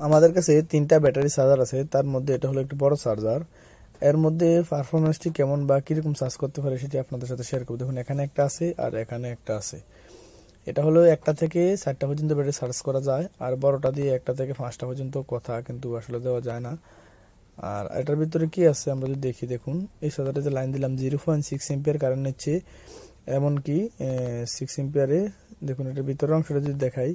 আমাদের কাছে 3টা ব্যাটারি চার্জার আছে, তার মধ্যে এটা হলো একটু বড় চার্জার। এর মধ্যে পারফরমেন্সটি কেমন বা কিরকম চার্জ করতে পারে সেটি আপনাদের সাথে শেয়ার করব। দেখুন এখানে একটা আছে আর এখানে একটা আছে। এটা হলো 1টা থেকে 4টা পর্যন্ত ব্যাটারি চার্জ করা যায়, আর বড়টা দিয়ে 1টা থেকে 5টা পর্যন্ত কথা কিন্তু আসলে দেওয়া যায় না। আর এটার ভিতরে কি আছে আমরা যদি দেখি, দেখুন এই চার্জারটাতে লাইন দিলাম 0.6 এম্পিয়ার কারেন্ট নিচ্ছে, এমনকি 6 এম্পিয়ারে। দেখুন এটার ভিতরের অংশটা যদি দেখাই,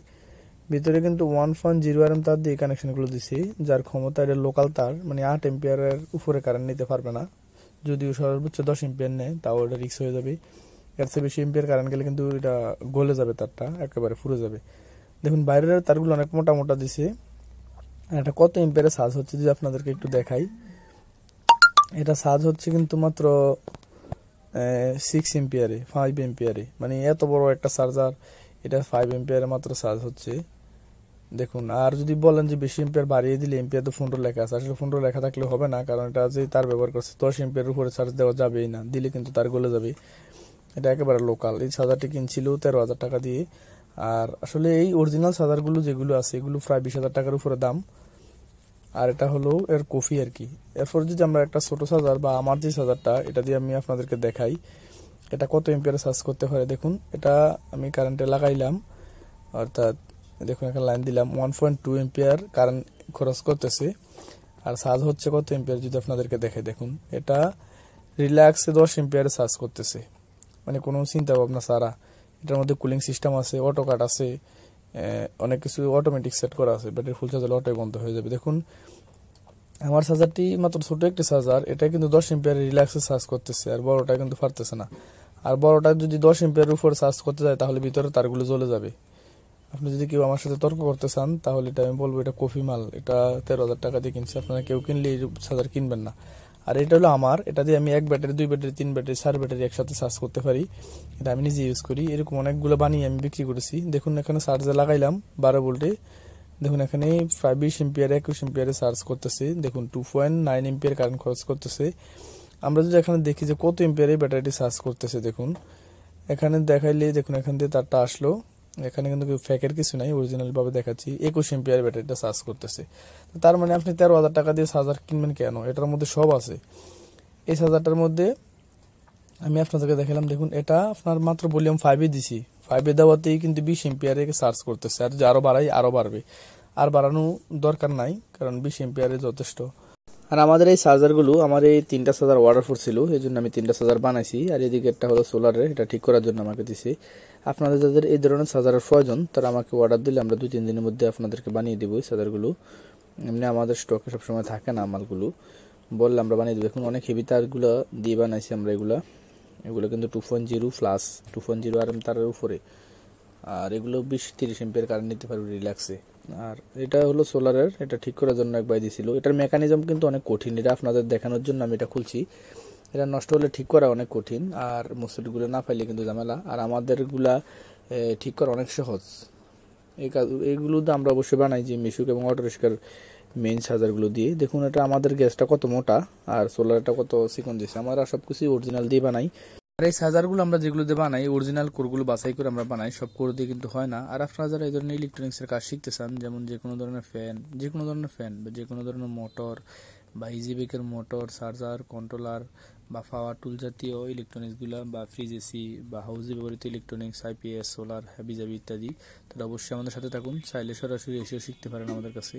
ভিতরে কিন্তু 1.0 তার দিয়ে কানেকশনগুলো দিছি, যার ক্ষমতা এটা লোকাল তার, মানে 8 এম্পিয়ারের উপরে কারেন্ট নিতে পারবে না। যদিও সর্বোচ্চ 10 এম্পিয়ার নেয় তাও এটা রিস্ক হয়ে যাবে। এর চেয়ে বেশি এম্পিয়ার কারেন্ট গেলে কিন্তু এটা গলে যাবে, তারটা একেবারে ফুরে যাবে। দেখুন বাইরের তারগুলো অনেক মোটা মোটা দিছে। এটা কত এম্পিয়ারে চার্জ হচ্ছে যদি আপনাদেরকে একটু দেখাই, এটা চার্জ হচ্ছে কিন্তু মাত্র 6 এম্পিয়ারে, 5 এম্পিয়ারে, মানে এত বড় একটা চার্জার, এটা 5 এম্পিয়ারে মাত্র চার্জ হচ্ছে। দেখুন আর যদি বলেন যে বেশি এম্পিয়ার বাড়িয়ে দিলে, এম্পিয়ার তো ফোনটা লেখা আছে, আসলে ফোনটা লেখা থাকলে হবে না, কারণ এটা যে তার ব্যবহার করছে 10 এম্পিয়ার উপরে চার্জ দেওয়া যাবেই না, দিলে কিন্তু তার গলে যাবে। এটা একেবারে লোকাল। এই চার্জারটি কিনছিল 13,000 টাকা দিয়ে। আর আসলে এই অরিজিনাল চার্জারগুলো যেগুলো আছে এগুলো প্রায় 20,000 টাকার উপরে দাম। আর এটা হলো এর কফি আর কি। এরপর যদি আমরা একটা ছোট চার্জার বা আমার যে চার্জারটা, এটা দিয়ে আমি আপনাদেরকে দেখাই এটা কত এম্পিয়ারে চার্জ করতে পারে। দেখুন এটা আমি কারেন্টে লাগাইলাম, অর্থাৎ দেখুন এখানে লাইন দিলাম, 1.2 এম্পিয়ার কারেন্ট খরচ করতেছে। আর চার্জ হচ্ছে কত এম্পিয়ার যদি আপনাদেরকে দেখাই, দেখুন এটা রিল্যাক্সে 10 এম্পিয়ারে চার্জ করতেছে, মানে কোনো চিন্তা ভাবনা ছাড়া। এটার মধ্যে কুলিং সিস্টেম আছে, অটো কাট আছে, অনেক কিছু অটোমেটিক সেট করা আছে, ব্যাটারি ফুল চার্জ হলে অটোই বন্ধ হয়ে যাবে। দেখুন আমার চার্জারটি মাত্র ছোট একটি চার্জার, এটা কিন্তু 10 এম্পিয়ারে রিল্যাক্সে চার্জ করতেছে, আর বড়টা কিন্তু পারতেছে না। আর বড়টা যদি 10 এম্পিয়ার উপর চার্জ করতে যায় তাহলে ভিতরে তারগুলো জ্বলে যাবে। আপনি যদি কেউ আমার সাথে তর্ক করতে চান তাহলে এটা আমি বলবো এটা কফি মাল, এটা 13,000 টাকা দিয়ে কিনছে, আপনারা কেউ কিনলে এই চার্জার কিনবেন না। আর এটা হলো আমার, এটা দিয়ে আমি 1 ব্যাটারি, 2 ব্যাটারি, 3 ব্যাটারি, 4 ব্যাটারি একসাথে চার্জ করতে পারি। এটা আমি নিজে ইউজ করি, এরকম অনেকগুলো বানিয়ে আমি বিক্রি করেছি। দেখুন এখানে চার্জে লাগাইলাম 12 ভোল্টে, দেখুন এখানে প্রায় 20 এম্পিয়ার, 21 এম্পিয়ারে চার্জ করতেছে। দেখুন 2.9 এম্পিয়ার কারেন্ট খরচ করতেছে। আমরা যদি এখানে দেখি যে কত এম্পিয়ারে ব্যাটারিটি চার্জ করতেছে, দেখুন এখানে দেখাইলে, দেখুন এখান দিয়ে তারটা আসলো, এখানে কিন্তু ফেকের কিছু নাই, অরিজিনাল ভাবে দেখাচ্ছি 21 এম্পিয়ার ব্যাটারিটা চার্জ করতেছে। তার মানে আপনি 13,000 টাকা দিয়ে চার্জার কিনবেন কেন? এটার মধ্যে সব আছে। এই চার্জারটার মধ্যে আমি আপনাদেরকে দেখালাম, দেখুন এটা আপনার মাত্র ভলিউম 5 দিছি, 5 দেওয়াতেই কিন্তু 20 এম্পিয়ারে চার্জ করতেছে। আর যদি আরো বাড়াই আরো বাড়বে, আর বাড়ানো দরকার নাই, কারণ 20 এম্পিয়ারে যথেষ্ট। আর আমাদের এই চার্জারগুলো, আমার এই 3টা চার্জার অর্ডার ছিল, এই জন্য আমি 3টা চার্জার বানাইছি। আর এদিকে একটা হলো সোলারের, এটা ঠিক করার জন্য আমাকে দিছি। আপনাদের যাদের এই ধরনের চার্জারের প্রয়োজন তারা আমাকে অর্ডার দিলে আমরা 2-3 দিনের মধ্যে আপনাদেরকে বানিয়ে দেবো এই চার্জারগুলো। এমনি আমাদের স্টকে সবসময় থাকে না মালগুলো, বললে আমরা বানিয়ে দেবো। এখন অনেক হেভি তারগুলো দিয়ে বানাইছি আমরা এগুলো কিন্তু 2.0 প্লাস 2.0 RM তারের উপরে। আর এগুলো 20-30 এম্পিয়ার কারেন্ট নিতে পারবে রিল্যাক্সে। আর এটা হলো সোলারের, এটা ঠিক করার জন্য একবার দিয়েছিল। এটার মেকানিজম কিন্তু অনেক কঠিন, এটা আপনাদের দেখানোর জন্য আমি এটা খুলছি। এটা নষ্ট হলে ঠিক করা অনেক কঠিন, আর মসজিদগুলো না পাইলে কিন্তু ঝামেলা। আর আমাদেরগুলা ঠিক করা অনেক সহজ। এইগুলো তো আমরা অবশ্যই বানাই যে মিশুক এবং অটোরিস্কার মেইন চার্জারগুলো দিয়ে। দেখুন এটা আমাদের গ্যাসটা কত মোটা আর সোলারটা কত চিকন দিয়েছে, আমরা সবকিছু অরিজিনাল দিয়ে বানাই। আর এই চার্জারগুলো আমরা যেগুলো দিয়ে বানাই অরিজিনাল কোরগুলো বাছাই করে আমরা বানাই, সব কোর দিয়ে কিন্তু হয় না। আর আপনারা যারা এই ধরনের ইলেকট্রনিক্সের কাজ শিখতে চান, যেমন যে কোনো ধরনের ফ্যান বা যে কোনো ধরনের মোটর বা ইজি বেকের মোটর, চার্জার, কন্ট্রোলার বা পাওয়ার টুল জাতীয় ইলেকট্রনিক্সগুলো, বা ফ্রিজ, এসি বা হাউসে ব্যবহৃত ইলেকট্রনিক্স, আইপিএস, সোলার, হাবিজাবি ইত্যাদি, তাহলে অবশ্যই আমাদের সাথে থাকুন। চাইলে সরাসরি এসেও শিখতে পারেন আমাদের কাছে।